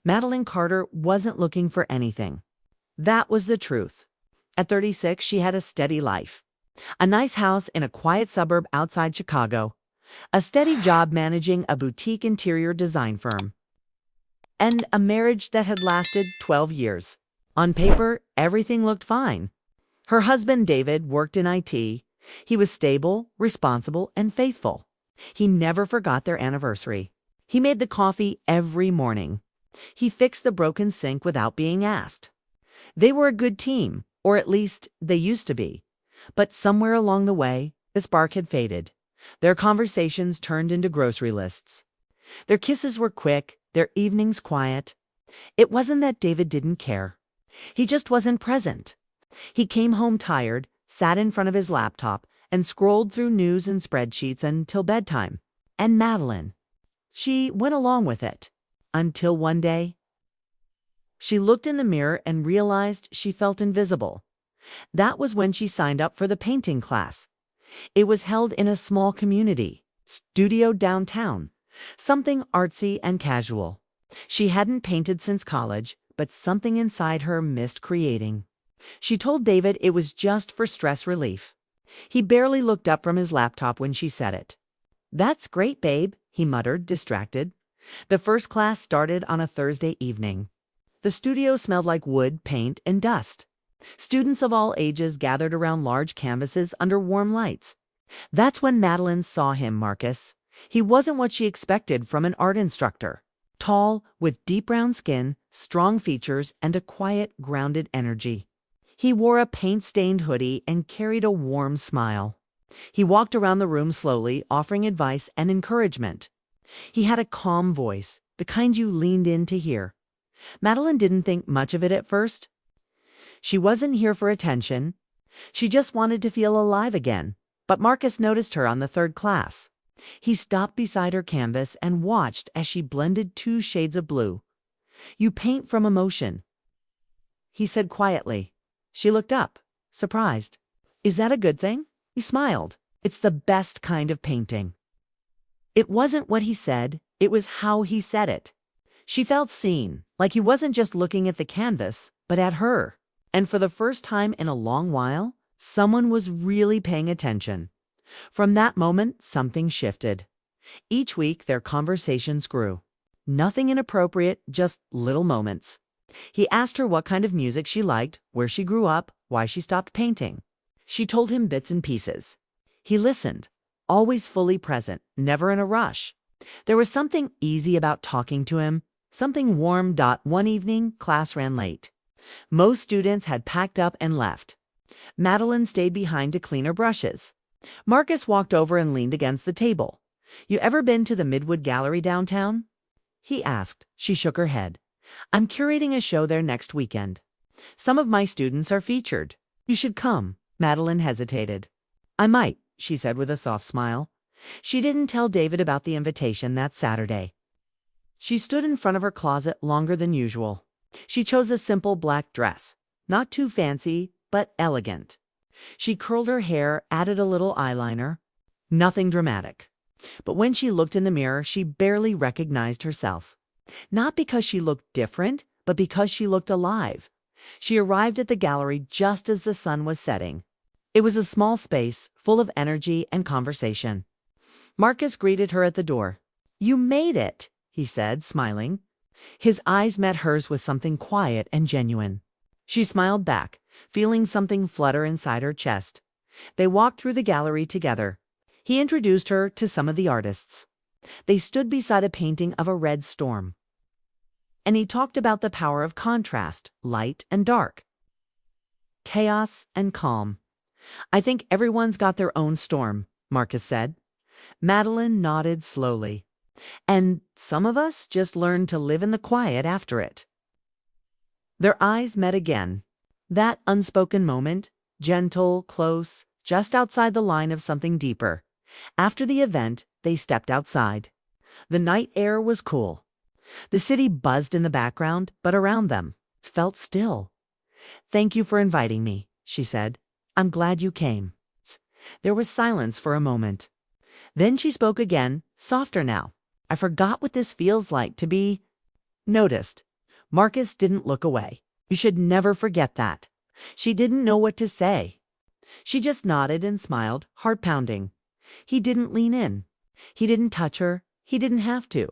Madeline Carter wasn't looking for anything. That was the truth. At 36, she had a steady life. A nice house in a quiet suburb outside Chicago. A steady job managing a boutique interior design firm. And a marriage that had lasted 12 years. On paper, everything looked fine. Her husband, David, worked in IT. He was stable, responsible, and faithful. He never forgot their anniversary. He made the coffee every morning. He fixed the broken sink without being asked. They were a good team, or at least they used to be. But somewhere along the way, the spark had faded. Their conversations turned into grocery lists. Their kisses were quick, their evenings quiet. It wasn't that David didn't care. He just wasn't present. He came home tired, sat in front of his laptop, and scrolled through news and spreadsheets until bedtime. And Madeline, she went along with it. Until one day, she looked in the mirror and realized she felt invisible. That was when she signed up for the painting class. It was held in a small community studio downtown, something artsy and casual. She hadn't painted since college, but something inside her missed creating. She told David it was just for stress relief. He barely looked up from his laptop when she said it. "That's great, babe," he muttered, distracted. The first class started on a Thursday evening. The studio smelled like wood, paint, and dust. Students of all ages gathered around large canvases under warm lights. That's when Madeline saw him, Marcus. He wasn't what she expected from an art instructor. Tall, with deep brown skin, strong features, and a quiet, grounded energy. He wore a paint-stained hoodie and carried a warm smile. He walked around the room slowly, offering advice and encouragement. He had a calm voice, the kind you leaned in to hear. Madeline didn't think much of it at first. She wasn't here for attention. She just wanted to feel alive again. But Marcus noticed her on the third class. He stopped beside her canvas and watched as she blended two shades of blue. "You paint from emotion," he said quietly. She looked up, surprised. "Is that a good thing?" He smiled. "It's the best kind of painting." It wasn't what he said, it was how he said it. She felt seen, like he wasn't just looking at the canvas, but at her. And for the first time in a long while, someone was really paying attention. From that moment, something shifted. Each week, their conversations grew. Nothing inappropriate, just little moments. He asked her what kind of music she liked, where she grew up, why she stopped painting. She told him bits and pieces. He listened, always fully present, never in a rush. There was something easy about talking to him, something warm. One evening, class ran late. Most students had packed up and left. Madeline stayed behind to clean her brushes. Marcus walked over and leaned against the table. "You ever been to the Midwood Gallery downtown?" he asked. She shook her head. "I'm curating a show there next weekend. Some of my students are featured. You should come." Madeline hesitated. "I might," she said with a soft smile. She didn't tell David about the invitation that Saturday. She stood in front of her closet longer than usual. She chose a simple black dress, not too fancy, but elegant. She curled her hair, added a little eyeliner. Nothing dramatic. But when she looked in the mirror, she barely recognized herself. Not because she looked different, but because she looked alive. She arrived at the gallery just as the sun was setting. It was a small space, full of energy and conversation. Marcus greeted her at the door. "You made it," he said, smiling. His eyes met hers with something quiet and genuine. She smiled back, feeling something flutter inside her chest. They walked through the gallery together. He introduced her to some of the artists. They stood beside a painting of a red storm. And he talked about the power of contrast, light and dark, chaos and calm. "I think everyone's got their own storm," Marcus said. Madeline nodded slowly. "And some of us just learn to live in the quiet after it." Their eyes met again. That unspoken moment, gentle, close, just outside the line of something deeper. After the event, they stepped outside. The night air was cool. The city buzzed in the background, but around them it felt still. "Thank you for inviting me," she said. "I'm glad you came." There was silence for a moment. Then she spoke again, softer now. "I forgot what this feels like to be noticed. Marcus didn't look away. You should never forget that. She didn't know what to say. She just nodded and smiled, heart pounding. He didn't lean in. He didn't touch her. He didn't have to.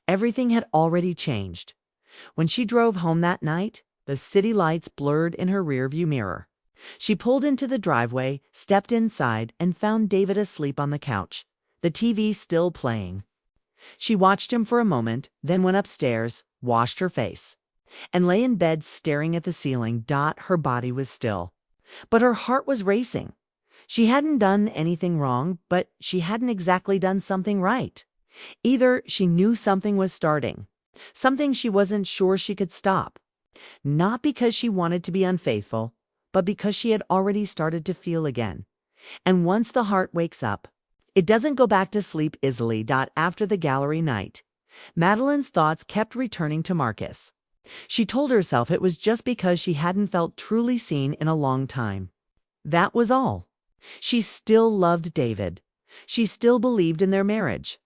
Everything had already changed. When she drove home that night, the city lights blurred in her rearview mirror. She pulled into the driveway, stepped inside, and found David asleep on the couch, the TV still playing. She watched him for a moment, then went upstairs, washed her face, and lay in bed staring at the ceiling. Her body was still, but her heart was racing. She hadn't done anything wrong, but she hadn't exactly done something right. Either she knew something was starting, something she wasn't sure she could stop, not because she wanted to be unfaithful, but because she had already started to feel again. And once the heart wakes up, it doesn't go back to sleep easily. After the gallery night, Madeline's thoughts kept returning to Marcus. She told herself it was just because she hadn't felt truly seen in a long time. That was all. She still loved David. She still believed in their marriage.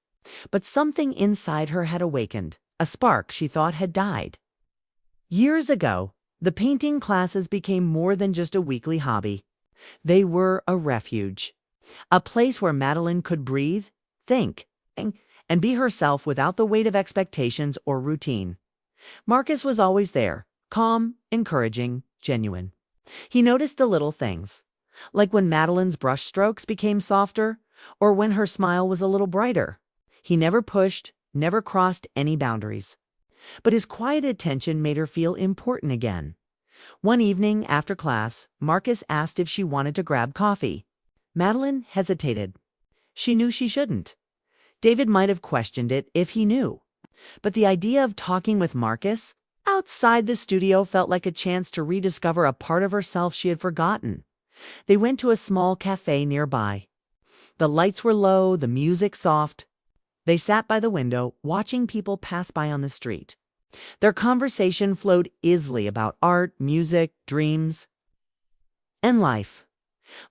But something inside her had awakened, a spark she thought had died. Years ago, the painting classes became more than just a weekly hobby. They were a refuge, a place where Madeline could breathe, think, and be herself without the weight of expectations or routine. Marcus was always there, calm, encouraging, genuine. He noticed the little things, like when Madeline's brushstrokes became softer, or when her smile was a little brighter. He never pushed, never crossed any boundaries. But his quiet attention made her feel important again. One evening after class, Marcus asked if she wanted to grab coffee. Madeline hesitated. She knew she shouldn't. David might have questioned it if he knew. But the idea of talking with Marcus outside the studio felt like a chance to rediscover a part of herself she had forgotten. They went to a small cafe nearby. The lights were low, the music soft. They sat by the window, watching people pass by on the street. Their conversation flowed easily about art, music, dreams, and life.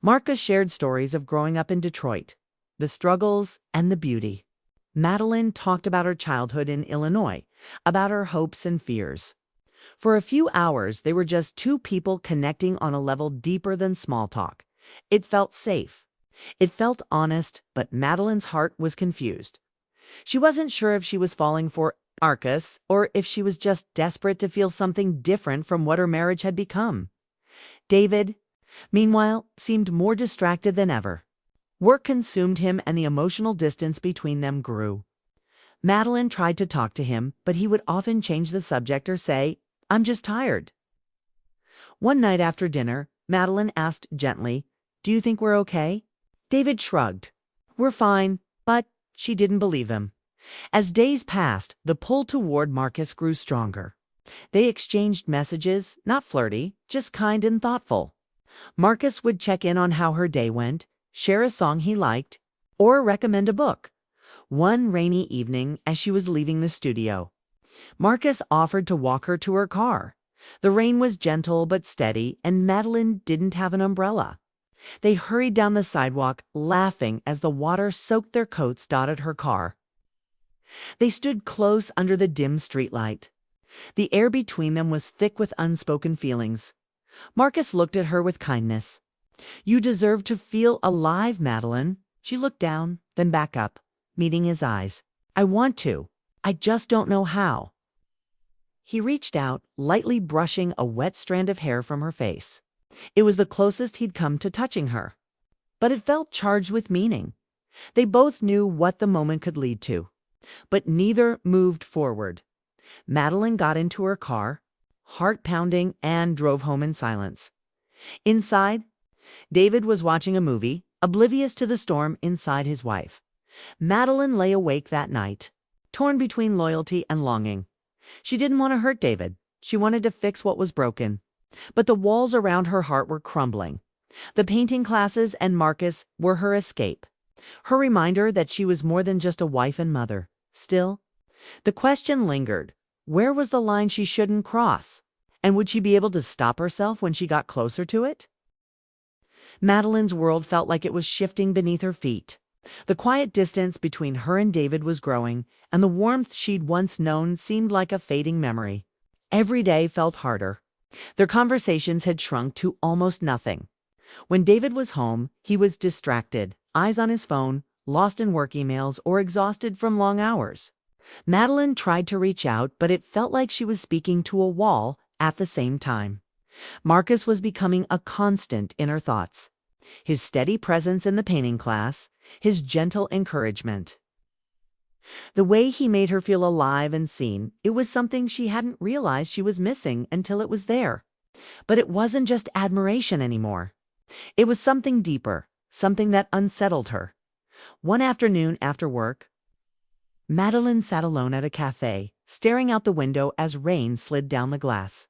Marcus shared stories of growing up in Detroit, the struggles and the beauty. Madeline talked about her childhood in Illinois, about her hopes and fears. For a few hours, they were just two people connecting on a level deeper than small talk. It felt safe. It felt honest, but Madeline's heart was confused. She wasn't sure if she was falling for Marcus or if she was just desperate to feel something different from what her marriage had become. David, meanwhile, seemed more distracted than ever. Work consumed him and the emotional distance between them grew. Madeline tried to talk to him, but he would often change the subject or say, "I'm just tired." One night after dinner, Madeline asked gently, "Do you think we're okay?" David shrugged. "We're fine," but she didn't believe him. As days passed, the pull toward Marcus grew stronger. They exchanged messages, not flirty, just kind and thoughtful. Marcus would check in on how her day went, share a song he liked, or recommend a book. One rainy evening, as she was leaving the studio, Marcus offered to walk her to her car. The rain was gentle but steady, and Madeline didn't have an umbrella. They hurried down the sidewalk, laughing as the water soaked their coats. Her car. They stood close under the dim streetlight. The air between them was thick with unspoken feelings. Marcus looked at her with kindness. "You deserve to feel alive, Madeline." She looked down, then back up, meeting his eyes. "I want to. I just don't know how." He reached out, lightly brushing a wet strand of hair from her face. It was the closest he'd come to touching her. But it felt charged with meaning. They both knew what the moment could lead to. But neither moved forward. Madeline got into her car, heart pounding, and drove home in silence. Inside, David was watching a movie, oblivious to the storm inside his wife. Madeline lay awake that night, torn between loyalty and longing. She didn't want to hurt David. She wanted to fix what was broken. But the walls around her heart were crumbling. The painting classes and Marcus were her escape, her reminder that she was more than just a wife and mother. Still, the question lingered. Where was the line she shouldn't cross? And would she be able to stop herself when she got closer to it? Madeline's world felt like it was shifting beneath her feet. The quiet distance between her and David was growing, and the warmth she'd once known seemed like a fading memory. Every day felt harder. Their conversations had shrunk to almost nothing. When David was home, he was distracted, eyes on his phone, lost in work emails, or exhausted from long hours. Madeline tried to reach out, but it felt like she was speaking to a wall at the same time. Marcus was becoming a constant in her thoughts. His steady presence in the painting class, his gentle encouragement. The way he made her feel alive and seen, it was something she hadn't realized she was missing until it was there. But it wasn't just admiration anymore. It was something deeper, something that unsettled her. One afternoon after work, Madeline sat alone at a cafe, staring out the window as rain slid down the glass.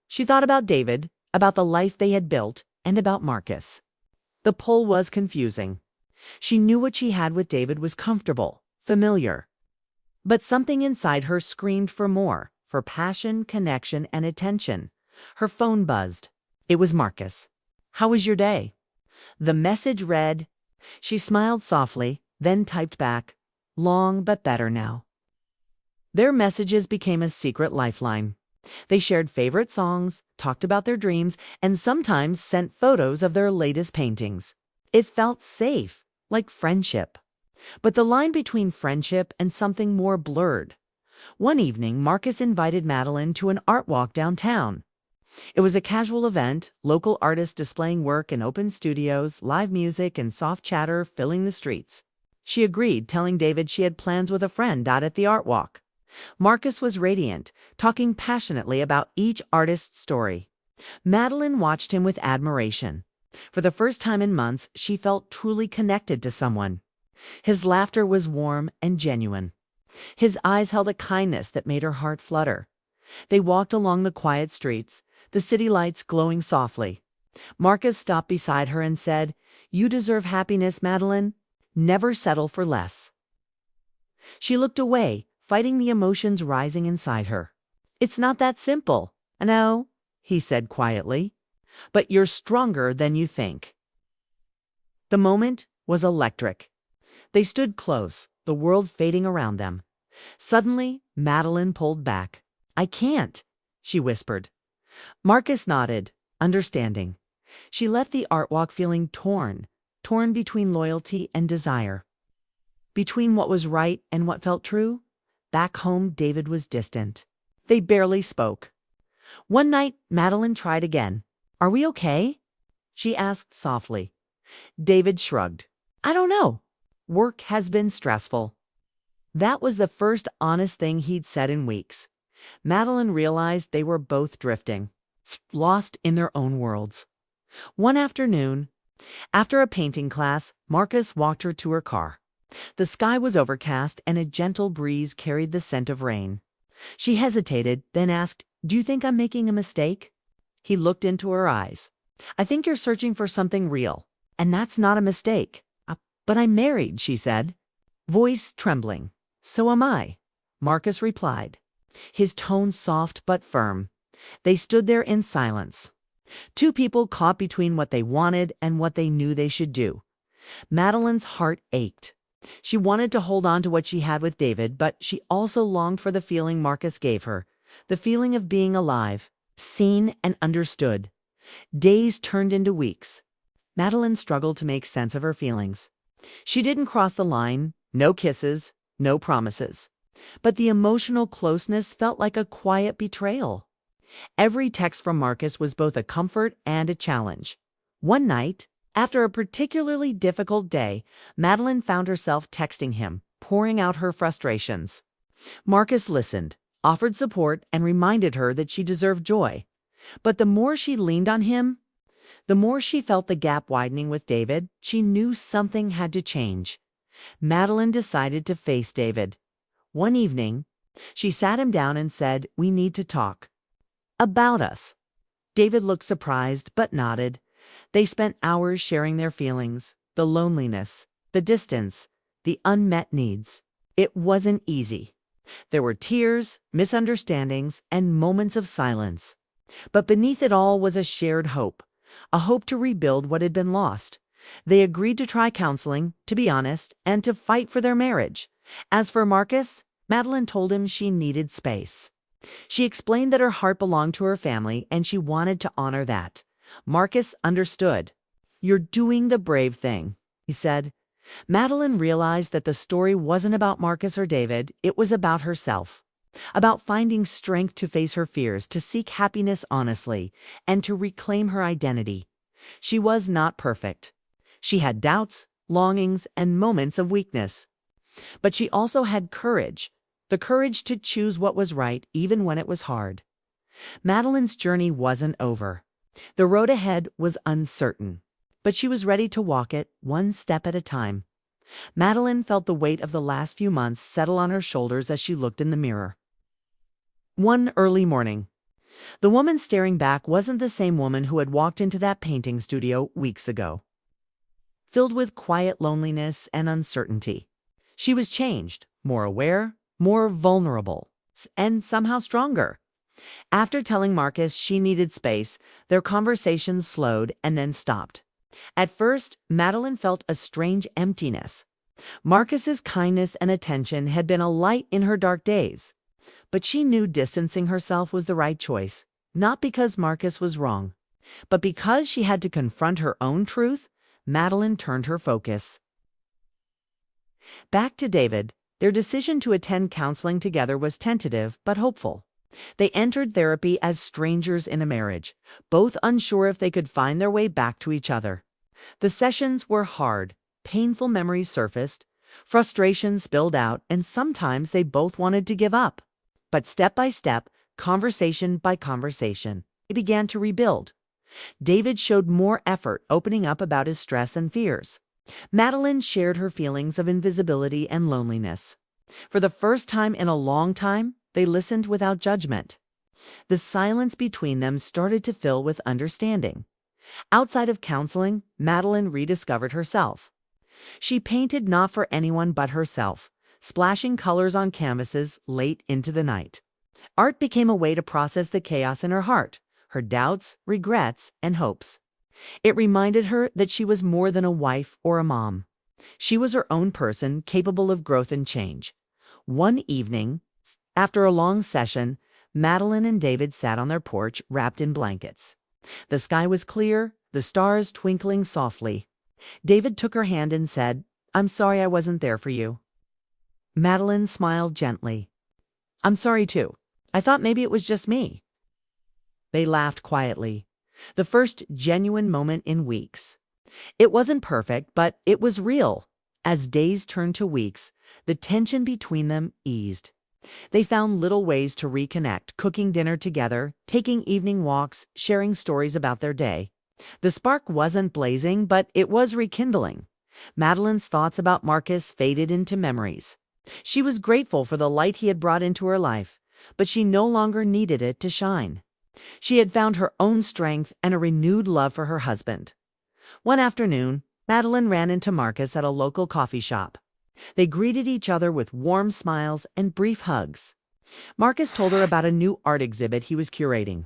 She thought about David, about the life they had built, and about Marcus. The pull was confusing. She knew what she had with David was comfortable, familiar. But something inside her screamed for more, for passion, connection, and attention. Her phone buzzed. It was Marcus. "How was your day?" The message read. She smiled softly, then typed back, "Long but better now." Their messages became a secret lifeline. They shared favorite songs, talked about their dreams, and sometimes sent photos of their latest paintings. It felt safe, like friendship. But the line between friendship and something more blurred. One evening, Marcus invited Madeline to an art walk downtown. It was a casual event, local artists displaying work in open studios, live music and soft chatter filling the streets. She agreed, telling David she had plans with a friend out at the art walk. Marcus was radiant, talking passionately about each artist's story. Madeline watched him with admiration. For the first time in months, she felt truly connected to someone. His laughter was warm and genuine. His eyes held a kindness that made her heart flutter. They walked along the quiet streets, the city lights glowing softly. Marcus stopped beside her and said, "You deserve happiness, Madeline. Never settle for less." She looked away, fighting the emotions rising inside her. "It's not that simple." "No," he said quietly, "but you're stronger than you think." The moment was electric. They stood close, the world fading around them. Suddenly, Madeline pulled back. "I can't," she whispered. Marcus nodded, understanding. She left the art walk feeling torn between loyalty and desire. Between what was right and what felt true. Back home, David was distant. They barely spoke. One night, Madeline tried again. "Are we okay?" she asked softly. David shrugged. "I don't know. Work has been stressful." That was the first honest thing he'd said in weeks. Madeline realized they were both drifting, lost in their own worlds. One afternoon, after a painting class, Marcus walked her to her car. The sky was overcast and a gentle breeze carried the scent of rain. She hesitated, then asked, "Do you think I'm making a mistake?" He looked into her eyes. "I think you're searching for something real, and that's not a mistake." "But I'm married," she said, voice trembling. "So am I," Marcus replied, his tone soft but firm. They stood there in silence. Two people caught between what they wanted and what they knew they should do. Madeline's heart ached. She wanted to hold on to what she had with David, but she also longed for the feeling Marcus gave her, the feeling of being alive, seen and understood. Days turned into weeks. Madeline struggled to make sense of her feelings. She didn't cross the line, no kisses, no promises. But the emotional closeness felt like a quiet betrayal. Every text from Marcus was both a comfort and a challenge. One night, after a particularly difficult day, Madeline found herself texting him, pouring out her frustrations. Marcus listened, offered support, and reminded her that she deserved joy. But the more she leaned on him, the more she felt the gap widening with David. She knew something had to change. Madeline decided to face David. One evening, she sat him down and said, "We need to talk. About us." David looked surprised but nodded. They spent hours sharing their feelings, the loneliness, the distance, the unmet needs. It wasn't easy. There were tears, misunderstandings, and moments of silence. But beneath it all was a shared hope, a hope to rebuild what had been lost. They agreed to try counseling, to be honest, and to fight for their marriage. As for Marcus, Madeline told him she needed space. She explained that her heart belonged to her family and she wanted to honor that. Marcus understood. "You're doing the brave thing," he said. Madeline realized that the story wasn't about Marcus or David, it was about herself. About finding strength to face her fears, to seek happiness honestly, and to reclaim her identity. She was not perfect. She had doubts, longings, and moments of weakness. But she also had courage, the courage to choose what was right even when it was hard. Madeline's journey wasn't over. The road ahead was uncertain, but she was ready to walk it one step at a time. Madeline felt the weight of the last few months settle on her shoulders as she looked in the mirror. One early morning. The woman staring back wasn't the same woman who had walked into that painting studio weeks ago. Filled with quiet loneliness and uncertainty. She was changed, more aware, more vulnerable, and somehow stronger. After telling Marcus she needed space, their conversation slowed and then stopped. At first, Madeline felt a strange emptiness. Marcus's kindness and attention had been a light in her dark days. But she knew distancing herself was the right choice, not because Marcus was wrong, but because she had to confront her own truth. Madeline turned her focus back to David. Their decision to attend counseling together was tentative but hopeful. They entered therapy as strangers in a marriage, both unsure if they could find their way back to each other. The sessions were hard, painful memories surfaced, frustrations spilled out, and sometimes they both wanted to give up. But step by step, conversation by conversation, they began to rebuild. David showed more effort, opening up about his stress and fears. Madeline shared her feelings of invisibility and loneliness. For the first time in a long time, they listened without judgment. The silence between them started to fill with understanding. Outside of counseling, Madeline rediscovered herself. She painted not for anyone but herself, splashing colors on canvases late into the night. Art became a way to process the chaos in her heart, her doubts, regrets, and hopes. It reminded her that she was more than a wife or a mom. She was her own person, capable of growth and change. One evening, after a long session, Madeline and David sat on their porch, wrapped in blankets. The sky was clear, the stars twinkling softly. David took her hand and said, "I'm sorry I wasn't there for you." Madeline smiled gently. "I'm sorry too. I thought maybe it was just me." They laughed quietly. The first genuine moment in weeks. It wasn't perfect, but it was real. As days turned to weeks, the tension between them eased. They found little ways to reconnect, cooking dinner together, taking evening walks, sharing stories about their day. The spark wasn't blazing, but it was rekindling. Madeline's thoughts about Marcus faded into memories. She was grateful for the light he had brought into her life, but she no longer needed it to shine. She had found her own strength and a renewed love for her husband. One afternoon, Madeline ran into Marcus at a local coffee shop. They greeted each other with warm smiles and brief hugs. Marcus told her about a new art exhibit he was curating.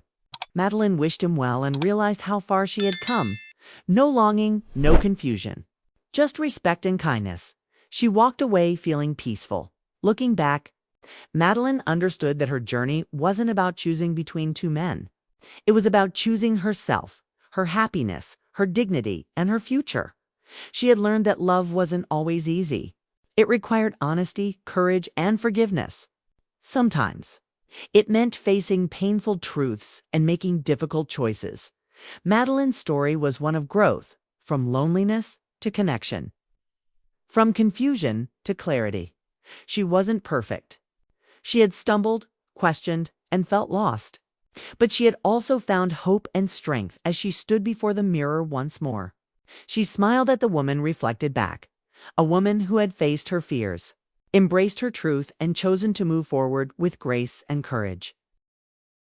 Madeline wished him well and realized how far she had come. No longing, no confusion. Just respect and kindness. She walked away feeling peaceful. Looking back, Madeline understood that her journey wasn't about choosing between two men. It was about choosing herself, her happiness, her dignity, and her future. She had learned that love wasn't always easy. It required honesty, courage, and forgiveness. Sometimes it meant facing painful truths and making difficult choices. Madeline's story was one of growth, from loneliness to connection, from confusion to clarity. She wasn't perfect. She had stumbled, questioned, and felt lost. But she had also found hope and strength as she stood before the mirror once more. She smiled at the woman reflected back, a woman who had faced her fears, embraced her truth, and chosen to move forward with grace and courage.